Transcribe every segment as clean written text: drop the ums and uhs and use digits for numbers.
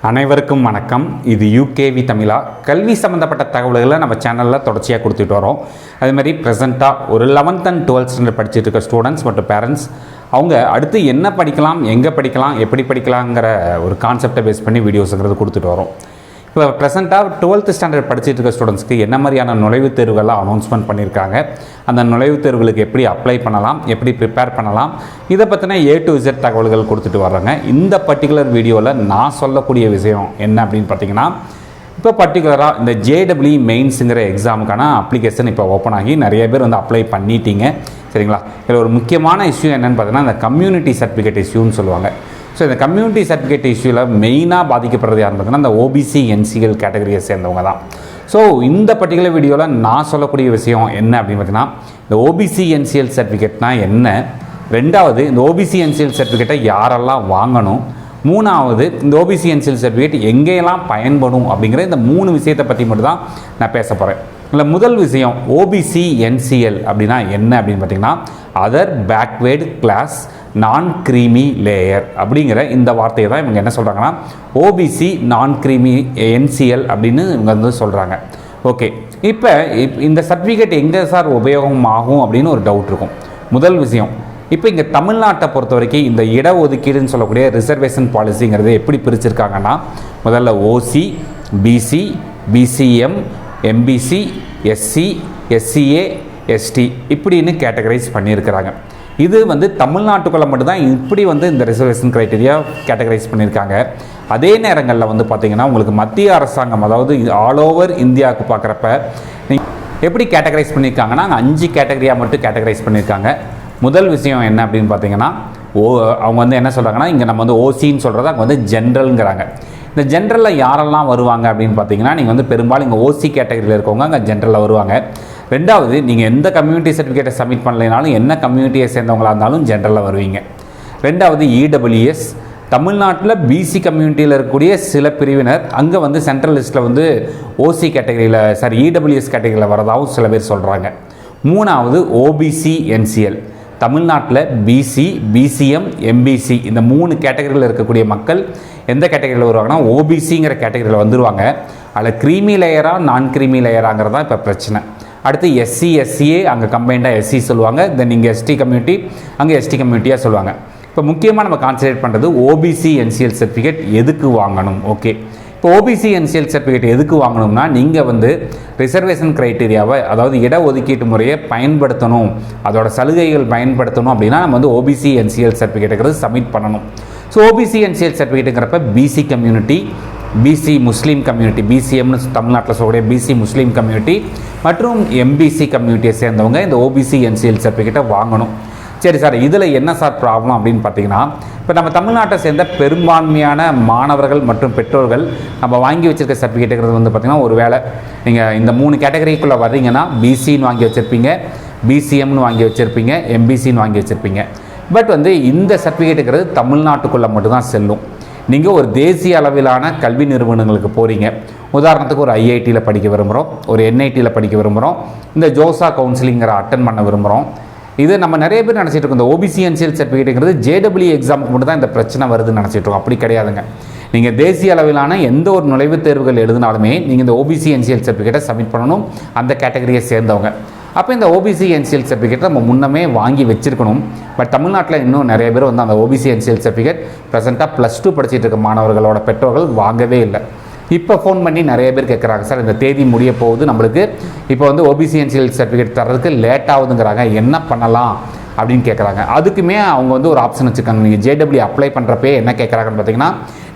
அனைவருக்கும் வணக்கம். இது யூகேவி தமிழா. கல்வி சம்மந்தப்பட்ட தகவல்களை நம்ம சேனலில் தொடர்ச்சியாக கொடுத்துட்டு வரோம். அதுமாதிரி ப்ரெசென்ட்டாக ஒரு 11th and 12th ஸ்டாண்டர்ட் படிச்சுட்டு இருக்க ஸ்டூடெண்ட்ஸ் மற்றும் பேரண்ட்ஸ் அவங்க அடுத்து என்ன படிக்கலாம், எங்கே படிக்கலாம், எப்படி படிக்கலாங்கிற ஒரு கான்செப்டை பேஸ் பண்ணி வீடியோஸுங்கிறது கொடுத்துட்டு வரோம். இப்போ ப்ரெசென்ட்டாக 12th ஸ்டாண்டர்ட் படிச்சுட்டு இருக்க ஸ்டூடெண்ட்ஸ்க்கு என்ன மாதிரியான நுழைவுத் தேர்வுகள்லாம் அனௌன்ஸ்மெண்ட் பண்ணியிருக்காங்க, அந்த நுழைவுத் தேர்வுகளுக்கு எப்படி அப்ளை பண்ணலாம், எப்படி ப்ரிப்பேர் பண்ணலாம், இதை பற்றின A to Z தகவல்கள் கொடுத்துட்டு வர்றாங்க. இந்த பர்டிகுலர் வீடியோவில் நான் சொல்லக்கூடிய விஷயம் என்ன அப்படின்னு பார்த்தீங்கன்னா, இப்போ பர்டிகுலராக இந்த JEE மெயின்ஸுங்கிற எக்ஸாமுக்கான அப்ளிகேஷன் இப்போ ஓப்பன் ஆகி நிறைய பேர் வந்து அப்ளை பண்ணிட்டீங்க, சரிங்களா? இதில் ஒரு முக்கியமான இஷ்யூ என்னென்னு பார்த்தீங்கன்னா, இந்த கம்யூனிட்டி சர்டிஃபிகேட் இஷ்யூன்னு சொல்லுவாங்க. ஸோ இந்த கம்யூனிட்டி சர்டிஃபிகேட் இஷ்யூவில் மெயினாக பாதிக்கப்படுறது யாருன்னு பார்த்தீங்கன்னா, இந்த OBC NCL கேட்டகரியை சேர்ந்தவங்க தான். ஸோ இந்த பர்டிகுலர் வீடியோவில் நான் சொல்லக்கூடிய விஷயம் என்ன அப்படின்னு பார்த்தீங்கன்னா, இந்த OBC NCL சர்டிஃபிகேட்னா என்ன, ரெண்டாவது இந்த OBC NCL சர்டிஃபிகேட்டை யாரெல்லாம் வாங்கணும், மூணாவது இந்த OBC NCL சர்டிஃபிகேட் எங்கேயெல்லாம் பயன்படும் அப்படிங்கிற இந்த 3 விஷயத்தை பற்றி மட்டும் தான் நான் பேச போகிறேன். இல்லை, முதல் விஷயம் OBC NCL அப்படின்னா என்ன அப்படின்னு பார்த்தீங்கன்னா, அதர் பேக்வேர்டு கிளாஸ் நான் க்ரீமி லேயர் அப்படிங்கிற இந்த வார்த்தையை தான் இவங்க என்ன சொல்கிறாங்கன்னா OBC நான் க்ரீமி NCL அப்படின்னு இவங்க வந்து சொல்கிறாங்க. ஓகே, இப்போ இந்த சர்டிஃபிகேட் எங்கே சார் உபயோகம் ஆகும் அப்படின்னு ஒரு டவுட் இருக்கும். முதல் விஷயம், இப்போ இங்கே தமிழ்நாட்டை பொறுத்த வரைக்கும் இந்த இடஒதுக்கீடுன்னு சொல்லக்கூடிய ரிசர்வேஷன் பாலிசிங்கிறது எப்படி பிரிச்சிருக்காங்கன்னா, முதல்ல OC, BC, BCM, MBC, SC, SCA, ST இப்படின்னு கேட்டகரைஸ் பண்ணியிருக்கிறாங்க. இது வந்து தமிழ்நாட்டுக்குள்ளே மட்டும்தான் இப்படி வந்து இந்த ரிசர்வேஷன் க்ரைட்டீரியா கேட்டகரைஸ் பண்ணியிருக்காங்க. அதே நேரங்களில் வந்து பார்த்திங்கன்னா, உங்களுக்கு மத்திய அரசாங்கம், அதாவது ஆல் ஓவர் இந்தியாவுக்கு பார்க்குறப்ப எப்படி கேட்டகரைஸ் பண்ணியிருக்காங்கன்னா, 5 கேட்டகரியாக மட்டும் கேட்டகரைஸ் பண்ணியிருக்காங்க. முதல் விஷயம் என்ன அப்படின்னு பார்த்தீங்கன்னா, அவங்க வந்து என்ன சொல்கிறாங்கன்னா, இங்கே நம்ம வந்து OCன்னு சொல்கிறது அங்கே வந்து ஜென்ரலுங்கிறாங்க. இந்த ஜென்ரலில் யாரெல்லாம் வருவாங்க அப்படின்னு பார்த்தீங்கன்னா, நீங்கள் வந்து பெரும்பாலும் இங்கே OC கேட்டகரியில் இருக்கவங்க அங்கே ஜென்ரலில் வருவாங்க. ரெண்டாவது, நீங்கள் எந்த கம்யூனிட்டி சர்டிஃபிகேட்டை சப்மிட் பண்ணலைனாலும் என்ன கம்யூனிட்டியை சேர்ந்தவங்களாக இருந்தாலும் ஜென்ரலில் வருவீங்க. ரெண்டாவது EWS, தமிழ்நாட்டில் BC கம்யூனிட்டியில் இருக்கக்கூடிய சில பிரிவினர் அங்கே வந்து சென்ட்ரல் லிஸ்ட்டில் வந்து OC கேட்டகரியில் EWS கேட்டகரியில் வரதாகவும் சில பேர் சொல்கிறாங்க. மூணாவது OBC NCL, தமிழ்நாட்டில் BC, BCM, MBC இந்த 3 கேட்டகரியில் இருக்கக்கூடிய மக்கள் எந்த கேட்டகரியில் வருவாங்கன்னா OBCங்கிற கேட்டகரியில் வந்துடுவாங்க. அதில் க்ரீமி லேயரா நான் க்ரீமி லேயராங்கிறது தான் இப்போ பிரச்சனை. அடுத்து SC, SCA அங்கே கம்பைண்டாக SC சொல்லுவாங்க. தென் இங்கே ST கம்யூனிட்டி அங்கே ST கம்யூனிட்டியாக சொல்லுவாங்க. இப்போ முக்கியமாக நம்ம கான்சன்ட்ரேட் பண்ணுறது OBC NCL சர்டிஃபிகேட் எதுக்கு வாங்கணும். ஓகே, இப்போ OBC NCL சர்டிஃபிகேட் எதுக்கு வாங்கணும்னா, நீங்கள் வந்து ரிசர்வேஷன் க்ரைட்டீரியாவை, அதாவது இடஒதுக்கீட்டு முறையை பயன்படுத்தணும், அதோட சலுகைகள் பயன்படுத்தணும் அப்படின்னா நம்ம வந்து OBC NCL சர்டிஃபிகேட்டுங்கிறது சப்மிட் பண்ணணும். ஸோ OBC NCL சர்டிஃபிகேட்டுங்கிறப்ப BC கம்யூனிட்டி, BC முஸ்லீம் கம்யூனிட்டி, BCMனு தமிழ்நாட்டில் சொல்லக்கூடிய BC முஸ்லீம் கம்யூனிட்டி மற்றும் MBC கம்யூனிட்டியை சேர்ந்தவங்க இந்த OBC NCL சர்டிஃபிகேட்டை வாங்கணும். சரி சார், இதில் என்ன சார் ப்ராப்ளம் அப்படின்னு பார்த்தீங்கன்னா, இப்போ நம்ம தமிழ்நாட்டை சேர்ந்த பெரும்பான்மையான மாணவர்கள் மற்றும் பெற்றோர்கள் நம்ம வாங்கி வச்சுருக்க சர்டிஃபிகேட்டுங்கிறது வந்து பார்த்திங்கன்னா, ஒரு வேளை நீங்கள் இந்த 3 கேட்டகரிக்குள்ளே வர்றீங்கன்னா BCன்னு வாங்கி வச்சுருப்பீங்க, BCMனு வாங்கி வச்சுருப்பீங்க, MBCன்னு வாங்கி வச்சுருப்பீங்க. பட் வந்து இந்த சர்டிஃபிகேட்டுங்கிறது தமிழ்நாட்டுக்குள்ளே மட்டும்தான் செல்லும். நீங்கள் ஒரு தேசிய அளவிலான கல்வி நிறுவனங்களுக்கு போகிறீங்க, உதாரணத்துக்கு ஒரு IITயில் படிக்க விரும்புகிறோம், ஒரு NITயில் படிக்க விரும்புகிறோம், இந்த ஜோசா கவுன்சிலிங்கிற அட்டன் பண்ண விரும்புகிறோம். இது நம்ம நிறைய பேர் நினச்சிட்டு இருக்கோம், இந்த OBC NCL சர்டிஃபிகேட்டுங்கிறது JEE எக்ஸாமுக்கு மட்டும் தான் இந்த பிரச்சனை வருதுன்னு நினச்சிட்டு இருக்கோம். அப்படி கிடையாதுங்க. நீங்கள் தேசிய அளவிலான எந்த ஒரு நுழைவுத் தேர்வுகள் எழுதினாலுமே நீங்கள் இந்த OBC NCL சர்டிஃபிகேட்டை சப்மிட் பண்ணணும், அந்த கேட்டகரியை சேர்ந்தவங்க. அப்போ இந்த OBC NCL சர்டிஃபிகேட்டை நம்ம முன்னமே வாங்கி வச்சுருக்கணும். பட் தமிழ்நாட்டில் இன்னும் நிறைய பேர் வந்து அந்த OBC NCL சர்டிஃபிகேட் ப்ரெசென்ட்டாக +2 படிச்சுட்டு இருக்க மாணவர்களோட பெற்றோர்கள் வாங்கவே இல்லை. இப்போ ஃபோன் பண்ணி நிறைய பேர் கேட்குறாங்க, சார் இந்த தேதி முடிய போகுது, நம்மளுக்கு இப்போ வந்து OBC NCL சர்டிஃபிகேட் தர்றதுக்கு லேட் ஆகுதுங்கிறாங்க, என்ன பண்ணலாம் அப்படின்னு கேட்குறாங்க. அதுக்குமே அவங்க வந்து ஒரு ஆப்ஷன் வச்சுருக்காங்க. நீங்கள் JEE அப்ளை பண்ணுறப்பே என்ன கேட்குறாங்கன்னு பார்த்தீங்கன்னா,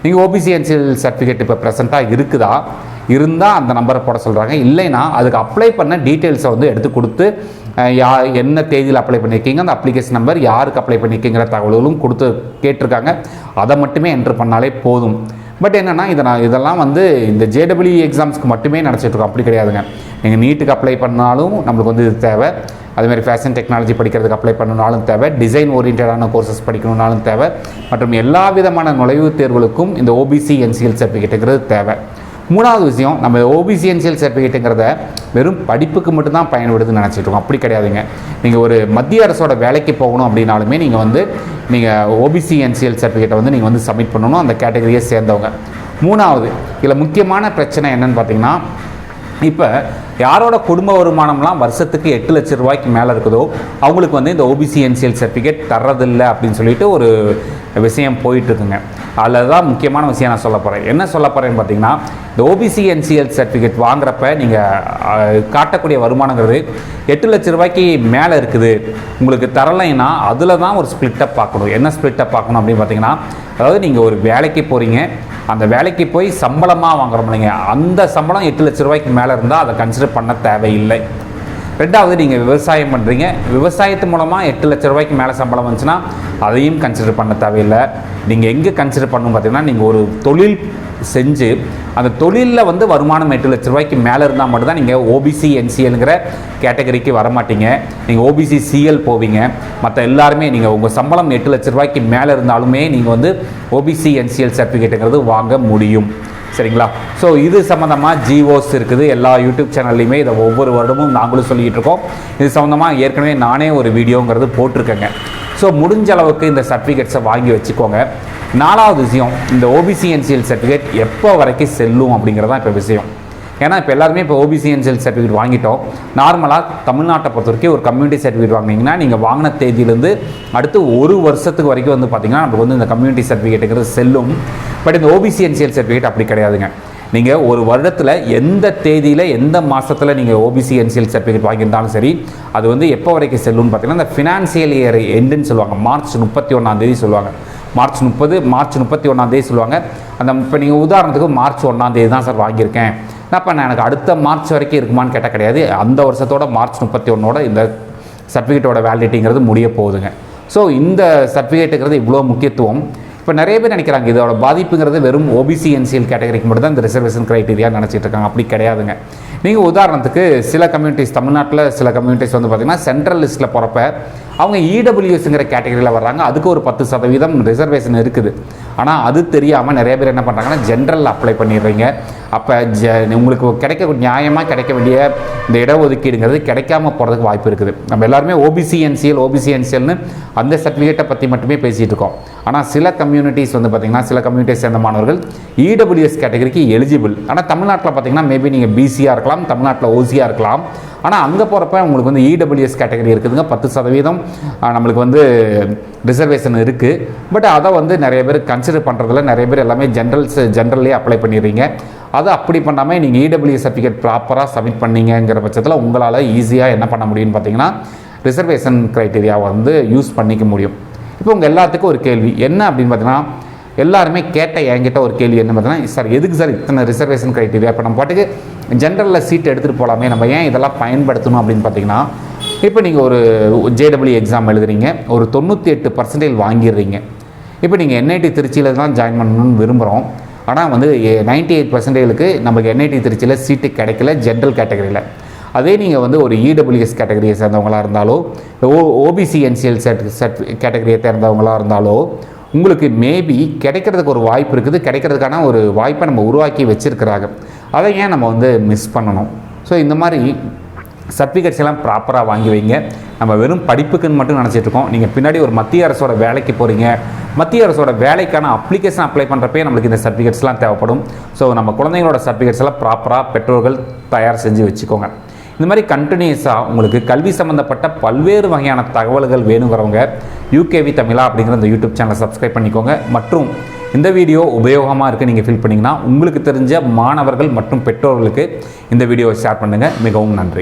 நீங்கள் OBC NCL சர்டிஃபிகேட் இப்போ ப்ரெசென்ட்டாக இருக்குதா, இருந்தால் அந்த நம்பரை போட சொல்கிறாங்க. இல்லைன்னா அதுக்கு அப்ளை பண்ண டீட்டெயில்ஸை வந்து எடுத்து கொடுத்து என்ன தேதியில் அப்ளை பண்ணியிருக்கீங்க, அந்த அப்ளிகேஷன் நம்பர், யாருக்கு அப்ளை பண்ணியிருக்கீங்கிற தகவல்களும் கொடுத்து கேட்டிருக்காங்க. அதை மட்டுமே என்ட்ரு பண்ணாலே போதும். பட் என்னென்னா, இதெல்லாம் வந்து இந்த JEE எக்ஸாம்ஸ்க்கு மட்டுமே நினச்சிட்ருக்கோம். அப்படி கிடையாதுங்க. நீங்கள் நீட்டுக்கு அப்ளை பண்ணாலும் நம்மளுக்கு வந்து இது தேவை, அதுமாதிரி ஃபேஷன் டெக்னாலஜி படிக்கிறதுக்கு அப்ளை பண்ணணுனாலும் தேவை, டிசைன் ஓரியன்டான கோர்சஸ் படிக்கணுன்னாலும் தேவை, மற்றும் எல்லா விதமான நுழைவுத் தேர்வுகளுக்கும் இந்த OBC NCL சர்டிஃபிகேட்டுங்கிறது தேவை. மூணாவது விஷயம், நம்ம OBC NCL சர்டிஃபிகேட்டுங்கிறத வெறும் படிப்புக்கு மட்டும்தான் பயன்படுதுன்னு நினச்சிட்ருக்கோம். அப்படி கிடையாதுங்க. நீங்கள் ஒரு மத்திய அரசோட வேலைக்கு போகணும் அப்படின்னாலுமே நீங்கள் OBC NCL சர்டிஃபிகேட்டை வந்து நீங்கள் வந்து சப்மிட் பண்ணணும், அந்த கேட்டகரியை சேர்ந்தவங்க. மூணாவது இதில் முக்கியமான பிரச்சனை என்னன்னு பார்த்தீங்கன்னா, இப்போ யாரோட குடும்ப வருமானம்லாம் வருஷத்துக்கு 8 லட்ச ரூபாய்க்கு மேலே இருக்குதோ அவங்களுக்கு வந்து இந்த ஓபிசி என்சிஎல் சர்டிஃபிகேட் தர்றதில்லை அப்படின்னு சொல்லிட்டு ஒரு விஷயம் போயிட்டுருக்குங்க. அதில் தான் முக்கியமான விஷயம் நான் சொல்ல போகிறேன். என்ன சொல்ல போகிறேன்னு பார்த்தீங்கன்னா, இந்த ஓபிசி என்சிஎல் சர்டிஃபிகேட் வாங்குறப்ப நீங்கள் காட்டக்கூடிய வருமானங்கிறது 8 லட்ச ரூபாய்க்கு மேலே இருக்குது, உங்களுக்கு தரலைன்னா அதில் தான் ஒரு ஸ்ப்ளிட்டப் பார்க்கணும். என்ன ஸ்ப்ளிட்டப் பார்க்கணும் அப்படின்னு பார்த்தீங்கன்னா, அதாவது நீங்கள் ஒரு வேலைக்கு போகிறீங்க, அந்த வேலைக்கு போய் சம்பளமாக வாங்குறோம் இல்லைங்க, அந்த சம்பளம் 8 லட்ச ரூபாய்க்கு மேலே இருந்தால் அதை கன்சிடர் பண்ண தேவையில்லை. ரெண்டாவது, நீங்கள் விவசாயம் பண்ணுறீங்க, விவசாயத்து மூலமாக 8 லட்ச ரூபாய்க்கு மேலே சம்பளம் வந்துச்சுன்னா அதையும் கன்சிடர் பண்ண தேவையில்லை. நீங்கள் எங்கே கன்சிடர் பண்ணணும் பார்த்தீங்கன்னா, நீங்கள் ஒரு தொழில் செஞ்சு அந்த தொழிலில் வந்து வருமானம் 8 லட்ச ரூபாய்க்கு மேலே இருந்தால் மட்டும்தான் நீங்கள் ஓபிசி என்சிஎல்ங்கிற கேட்டகரிக்கு வரமாட்டீங்க. நீங்கள் ஓபிசி சிஎல் போவீங்க. மற்ற எல்லாருமே நீங்கள் உங்கள் சம்பளம் 8 லட்ச ரூபாய்க்கு மேலே இருந்தாலுமே நீங்கள் வந்து ஓபிசி என்சிஎல் சர்டிஃபிகேட்டுங்கிறது வாங்க முடியும். சரிங்களா? ஸோ இது சம்மந்தமாக ஜிஓஸ் இருக்குது. எல்லா யூடியூப் சேனல்லையுமே இதை ஒவ்வொரு வருடமும் நாங்களும் சொல்லிகிட்டு இருக்கோம். இது சம்மந்தமாக ஏற்கனவே நானே ஒரு வீடியோங்கிறது போட்டிருக்கேங்க. ஸோ முடிஞ்ச அளவுக்கு இந்த சர்டிஃபிகேட்ஸை வாங்கி வச்சுக்கோங்க. நாலாவது விஷயம், இந்த ஓபிசி என்சிஎல் சர்டிஃபிகேட் எப்போ வரைக்கும் செல்லும் அப்படிங்கிறதான் இப்போ விஷயம். ஏன்னா இப்போ எல்லாருமே இப்போ ஓபிசி என்சிஎல் சர்டிஃபிகேட் வாங்கிட்டோம். நார்மலாக தமிழ்நாட்டை பொறுத்த வரைக்கும் ஒரு கம்யூனிட்டி சர்டிஃபிகேட் வாங்கினீங்கன்னா நீங்கள் வாங்கின தேதியிலேருந்து அடுத்து 1 வருஷத்துக்கு வரைக்கும் வந்து பார்த்திங்கன்னா நமக்கு வந்து இந்த கம்யூனிட்டி சர்டிஃபிகேட்டுங்கிறது செல்லும். பட் இந்த ஓபிசி என்சிஎல் சர்டிஃபிகேட் அப்படி கிடையாதுங்க. நீங்கள் ஒரு வருடத்தில் எந்த தேதியில் எந்த மாதத்தில் நீங்கள் ஓபிசி என்சிஎல் சர்டிஃபிகேட் வாங்கியிருந்தாலும் சரி, அது வந்து எப்போ வரைக்கும் செல்லும்னு பார்த்தீங்கன்னா, இந்த ஃபினான்சியல் இயர் எண்டுன்னு சொல்லுவாங்க. மார்ச் 31 சொல்லுவாங்க. மார்ச் 31 சொல்லுவாங்க. அந்த இப்போ நீங்கள் உதாரணத்துக்கு மார்ச் 1 தான் சார் வாங்கியிருக்கேன், அப்போ நான் எனக்கு அடுத்த மார்ச் வரைக்கும் இருக்குமான்னு கேட்டால் கிடையாது. அந்த வருஷத்தோட மார்ச் 31 இந்த சர்டிஃபிகேட்டோட வேலிடிட்டிங்கிறது முடிய போகுதுங்க. ஸோ இந்த சர்டிஃபிகேட்டுங்கிறது இவ்வளோ முக்கியத்துவம். இப்போ நிறைய பேர் நினைக்கிறாங்க இதோட பாதிப்புங்கிறது வெறும் ஓபிசி என்சிஎல் கேட்டகரிக்கு மட்டும் தான் இந்த ரிசர்வேஷன் க்ரைட்டீரியா நினச்சிட்டு இருக்காங்க. அப்படி கிடையாதுங்க. நீங்கள் உதாரணத்துக்கு சில கம்யூனிட்டிஸ், தமிழ்நாட்டில் சில கம்யூனிட்டிஸ் வந்து பார்த்திங்கன்னா சென்ட்ரல் லிஸ்ட்டில் போகிறப்ப அவங்க இடபிள்யூஎஸ்ங்கிற கேட்டகரியில் வர்றாங்க. அதுக்கு ஒரு 10% ரிசர்வேஷன் இருக்குது. ஆனால் அது தெரியாமல் நிறைய பேர் என்ன பண்ணுறாங்கன்னா ஜென்ரலில் அப்ளை பண்ணிடுறீங்க. அப்போ உங்களுக்கு நியாயமாக கிடைக்க வேண்டிய இந்த இடஒதுக்கீடுங்கிறது கிடைக்காம போகிறதுக்கு வாய்ப்பு இருக்குது. நம்ம எல்லாருமே ஓபிசி என்சிஎல்னு அந்த சர்டிஃபிகேட்டை பற்றி மட்டுமே பேசிகிட்டு இருக்கோம். ஆனால் சில கம்யூனிட்டிஸ் வந்து பார்த்திங்கன்னா, சில கம்யூனிட்டிஸ் சேர்ந்த மாணவர்கள் இடபிள்யூஎஸ் கேட்டகரிக்கு எலிஜிபிள். ஆனால் தமிழ்நாட்டில் பார்த்திங்கன்னா மேபி நீங்கள் பிசியாக இருக்கலாம், தமிழ்நாட்டில் ஓசியாக இருக்கலாம். ஆனால் அங்கே போகிறப்ப உங்களுக்கு வந்து இடபிள்யூஎஸ் கேட்டகரி இருக்குதுங்க. 10% நம்மளுக்கு வந்து ரிசர்வேஷன் இருக்குது. பட் அதை வந்து நிறைய பேர் கன்சிடர் பண்ணுறதில்ல. நிறைய பேர் எல்லாமே ஜென்ரல்லே அப்ளை பண்ணிடுறீங்க. அதை அப்படி பண்ணாமல் நீங்கள் இடபிள்யூஎஸ் சர்டிஃபிகேட் ப்ராப்பராக சப்மிட் பண்ணீங்கிற பட்சத்தில் உங்களால் ஈஸியாக என்ன பண்ண முடியும்னு பார்த்தீங்கன்னா, ரிசர்வேஷன் க்ரைட்டீரியாவை வந்து யூஸ் பண்ணிக்க முடியும். இப்போ உங்கள் எல்லாத்துக்கும் ஒரு கேள்வி என்ன அப்படின்னு பார்த்தீங்கன்னா, எல்லாருமே கேட்ட என்கிட்ட ஒரு கேள்வி என்ன பார்த்தீங்கன்னா, சார் எதுக்கு சார் இத்தனை ரிசர்வேஷன் க்ரைட்டீரியா? இப்போ நம்ம பாட்டுக்கு ஜென்ரலில் சீட் எடுத்துகிட்டு போகலாமே, நம்ம ஏன் இதெல்லாம் பயன்படுத்தணும் அப்படின்னு பார்த்தீங்கன்னா, இப்போ நீங்கள் ஒரு ஜேடபிள்யூ எக்ஸாம் எழுதுறீங்க, ஒரு 98% வாங்கிடுறீங்க. இப்போ நீங்கள் என்ஐடி திருச்சியில் தான் ஜாயின் பண்ணணும்னு விரும்புகிறோம். ஆனால் வந்து 98%க்கு நமக்கு என்ஐடி திருச்சியில் சீட்டு கிடைக்கல ஜென்ரல் கேட்டகரியில். அதே நீங்கள் வந்து ஒரு இடபிள்யூஎஸ் கேட்டகரியை சேர்ந்தவங்களாக இருந்தாலோ, ஓபிசி என்சிஎல் கேட்டகரியை சேர்ந்தவங்களாக இருந்தாலோ உங்களுக்கு மேபி கிடைக்கிறதுக்கு ஒரு வாய்ப்பு இருக்குது. கிடைக்கிறதுக்கான ஒரு வாய்ப்பை நம்ம உருவாக்கி வச்சுருக்கிறாங்க. அதை ஏன் நம்ம வந்து மிஸ் பண்ணணும்? ஸோ இந்த மாதிரி சர்டிஃபிகேட்ஸ் எல்லாம் ப்ராப்பராக வாங்கி வைங்க. நம்ம வெறும் படிப்புக்குன்னு மட்டும் நினச்சிட்ருக்கோம். நீங்கள் பின்னாடி ஒரு மத்திய அரசோட வேலைக்கு போகிறீங்க, மத்திய அரசோட வேலைக்கான அப்ளிகேஷன் அப்ளை பண்ணுறப்பே நம்மளுக்கு இந்த சர்டிஃபிகேட்ஸ்லாம் தேவைப்படும். ஸோ நம்ம குழந்தைங்களோட சர்டிஃபிகேட்ஸ் எல்லாம் ப்ராப்பராக பெற்றோர்கள் தயார் செஞ்சு வச்சுக்கோங்க. இந்த மாதிரி கண்டினியூஸாக உங்களுக்கு கல்வி சம்மந்தப்பட்ட பல்வேறு வகையான தகவல்கள் வேணுங்கிறவங்க யூகேவி தமிழா அப்படிங்கிற இந்த யூடியூப் சேனலை சப்ஸ்கிரைப் பண்ணிக்கோங்க. மற்றும் இந்த வீடியோ உபயோகமாக இருக்குது நீங்கள் ஃபீல் பண்ணிங்கன்னா உங்களுக்கு தெரிஞ்ச மாணவர்கள் மற்றும் பெற்றோர்களுக்கு இந்த வீடியோவை ஷேர் பண்ணுங்கள். மிகவும் நன்றி.